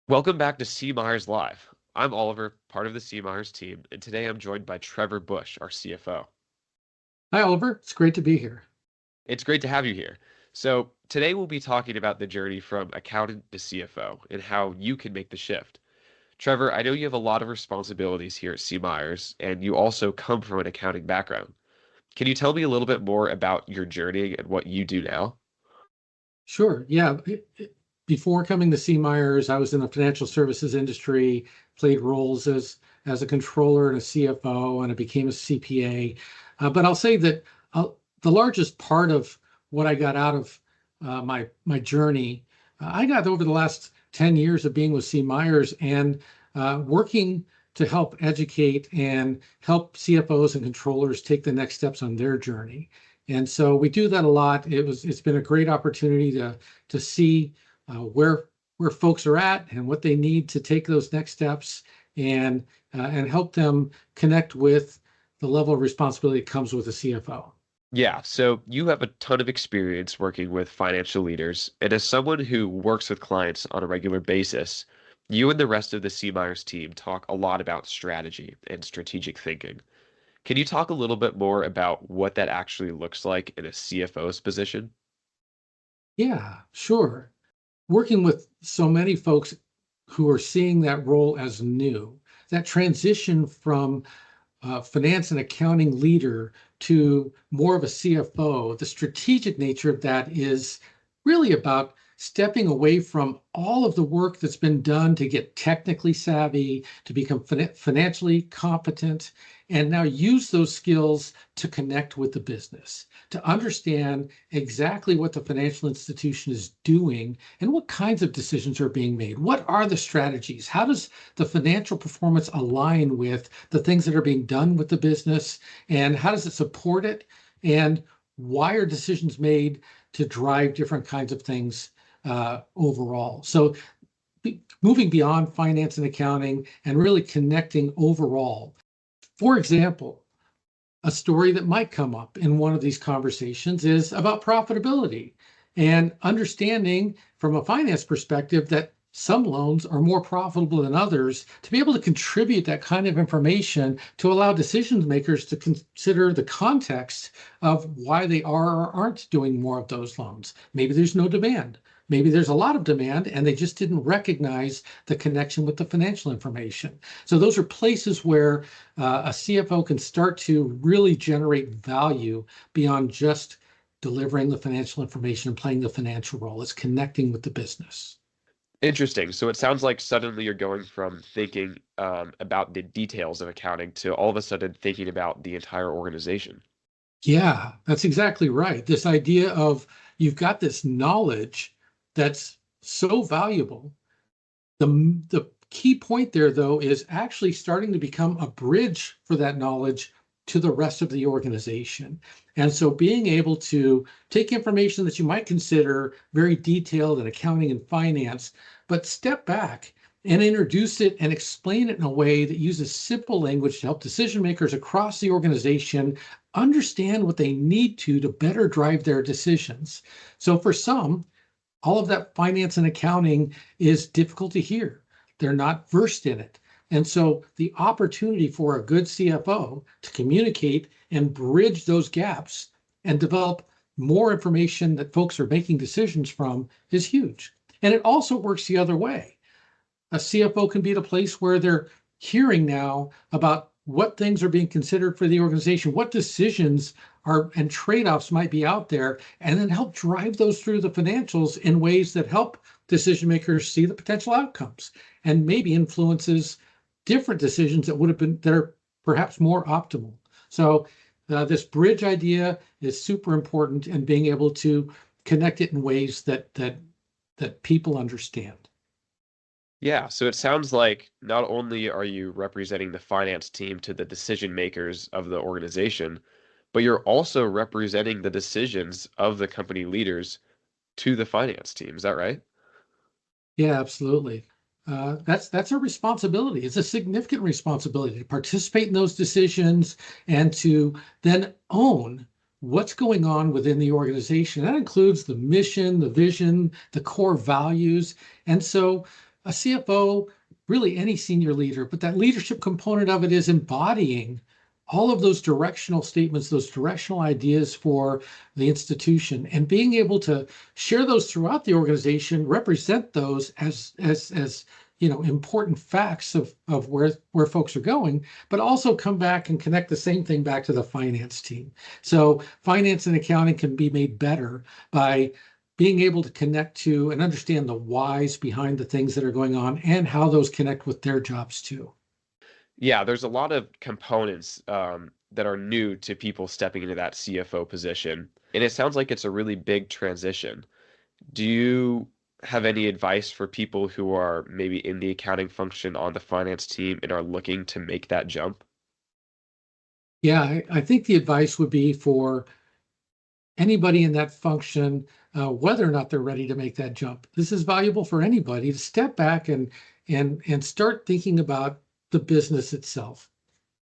Welcome back to C. Myers Live. I'm Oliver, part of the C. Myers team, and today I'm joined by Trevor Bush, our CFO. Hi, Oliver. It's great to be here. It's great to have you here. So, today we'll be talking about the journey from accountant to CFO and how you can make the shift. Trevor, I know you have a lot of responsibilities here at C. Myers, and you also come from an accounting background. Can you tell me a little bit more about your journey and what you do now? Sure. Yeah. Before coming to C. Myers, I was in the financial services industry, played roles as a controller and a CFO, and I became a CPA. But I'll say that the largest part of what I got out of my journey, I got over the last 10 years of being with C. Myers and working to help educate and help CFOs and controllers take the next steps on their journey. And so we do that a lot. It's been a great opportunity to see where folks are at and what they need to take those next steps and help them connect with the level of responsibility that comes with a CFO. Yeah, so you have a ton of experience working with financial leaders, and as someone who works with clients on a regular basis, you and the rest of the C. Myers team talk a lot about strategy and strategic thinking. Can you talk a little bit more about what that actually looks like in a CFO's position? Yeah, sure. Working with so many folks who are seeing that role as new, that transition from finance and accounting leader to more of a CFO, the strategic nature of that is really about stepping away from all of the work that's been done to get technically savvy, to become financially competent, and now use those skills to connect with the business, to understand exactly what the financial institution is doing and what kinds of decisions are being made. What are the strategies? How does the financial performance align with the things that are being done with the business? And how does it support it? And why are decisions made to drive different kinds of things overall? So moving beyond finance and accounting and really connecting overall. For example, a story that might come up in one of these conversations is about profitability and understanding from a finance perspective that some loans are more profitable than others, to be able to contribute that kind of information to allow decision makers to consider the context of why they are or aren't doing more of those loans. Maybe there's no demand. Maybe there's a lot of demand and they just didn't recognize the connection with the financial information. So those are places where a CFO can start to really generate value beyond just delivering the financial information and playing the financial role. It's connecting with the business. Interesting. So it sounds like suddenly you're going from thinking about the details of accounting to all of a sudden thinking about the entire organization. Yeah, that's exactly right. This idea of you've got this knowledge that's so valuable. The key point there, though, is actually starting to become a bridge for that knowledge to the rest of the organization. And so being able to take information that you might consider very detailed in accounting and finance, but step back and introduce it and explain it in a way that uses simple language to help decision makers across the organization understand what they need to better drive their decisions. So for some, all of that finance and accounting is difficult to hear. They're not versed in it. And so the opportunity for a good CFO to communicate and bridge those gaps and develop more information that folks are making decisions from is huge. And it also works the other way. A CFO can be at a place where they're hearing now about what things are being considered for the organization, what decisions are and trade-offs might be out there, and then help drive those through the financials in ways that help decision makers see the potential outcomes and maybe influences different decisions that would have been that are perhaps more optimal. So this bridge idea is super important, and being able to connect it in ways that people understand. Yeah, so it sounds like not only are you representing the finance team to the decision makers of the organization, but you're also representing the decisions of the company leaders to the finance team. Is that right? Yeah, absolutely. That's a responsibility. It's a significant responsibility to participate in those decisions and to then own what's going on within the organization. That includes the mission, the vision, the core values. And so a CFO, really any senior leader, but that leadership component of it is embodying all of those directional statements, those directional ideas for the institution, and being able to share those throughout the organization, represent those as important facts of where folks are going, but also come back and connect the same thing back to the finance team. So finance and accounting can be made better by being able to connect to and understand the whys behind the things that are going on and how those connect with their jobs too. Yeah, there's a lot of components that are new to people stepping into that CFO position, and it sounds like it's a really big transition. Do you have any advice for people who are maybe in the accounting function on the finance team and are looking to make that jump? Yeah, I think the advice would be for anybody in that function, whether or not they're ready to make that jump. This is valuable for anybody to step back and start thinking about the business itself.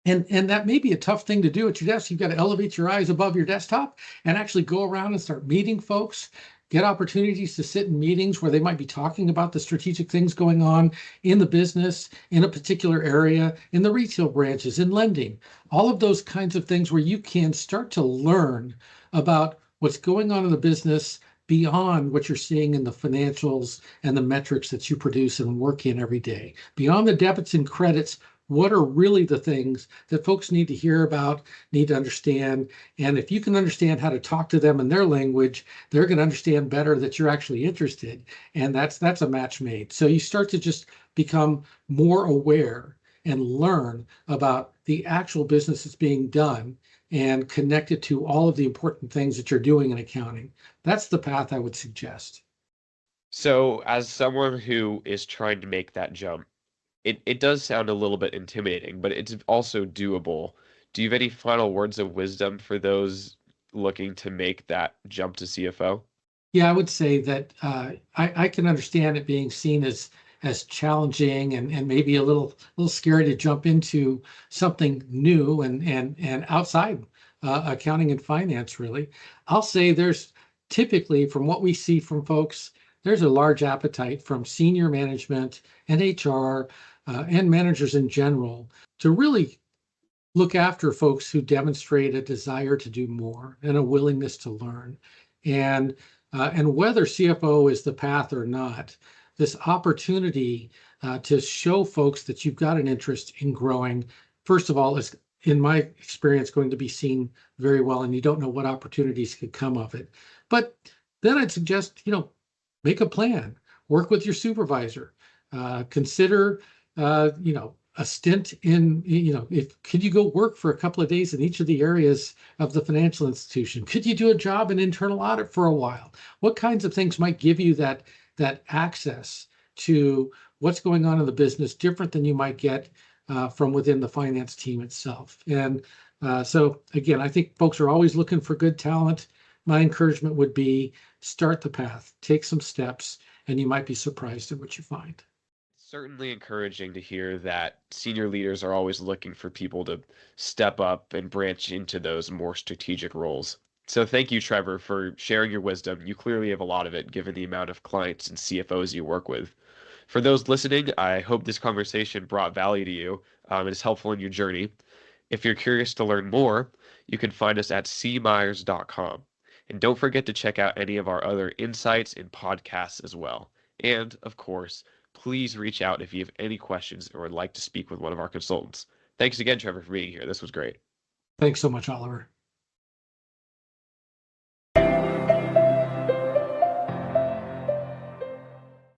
And that may be a tough thing to do at your desk. You've got to elevate your eyes above your desktop and actually go around and start meeting folks, get opportunities to sit in meetings where they might be talking about the strategic things going on in the business, in a particular area, in the retail branches, in lending, all of those kinds of things where you can start to learn about what's going on in the business beyond what you're seeing in the financials and the metrics that you produce and work in every day, beyond the debits and credits. What are really the things that folks need to hear about, need to understand? And if you can understand how to talk to them in their language, they're going to understand better that you're actually interested. And that's a match made. So you start to just become more aware and learn about the actual business that's being done and connect it to all of the important things that you're doing in accounting. That's the path I would suggest. So, as someone who is trying to make that jump, it does sound a little bit intimidating, but it's also doable. Do you have any final words of wisdom for those looking to make that jump to CFO? Yeah, I would say that I can understand it being seen as challenging and maybe a little scary to jump into something new and outside accounting and finance, really. I'll say there's typically, from what we see from folks, there's a large appetite from senior management and HR and managers in general to really look after folks who demonstrate a desire to do more and a willingness to learn. And whether CFO is the path or not, this opportunity to show folks that you've got an interest in growing, first of all, is in my experience going to be seen very well, and you don't know what opportunities could come of it. But then I'd suggest, make a plan, work with your supervisor, consider, a stint in, if could you go work for a couple of days in each of the areas of the financial institution? Could you do a job in internal audit for a while? What kinds of things might give you that access to what's going on in the business different than you might get from within the finance team itself? And so again, I think folks are always looking for good talent. My encouragement would be start the path, take some steps, and you might be surprised at what you find. Certainly encouraging to hear that senior leaders are always looking for people to step up and branch into those more strategic roles. So thank you, Trevor, for sharing your wisdom. You clearly have a lot of it, given the amount of clients and CFOs you work with. For those listening, I hope this conversation brought value to you and is helpful in your journey. If you're curious to learn more, you can find us at cmyers.com. And don't forget to check out any of our other insights and podcasts as well. And, of course, please reach out if you have any questions or would like to speak with one of our consultants. Thanks again, Trevor, for being here. This was great. Thanks so much, Oliver.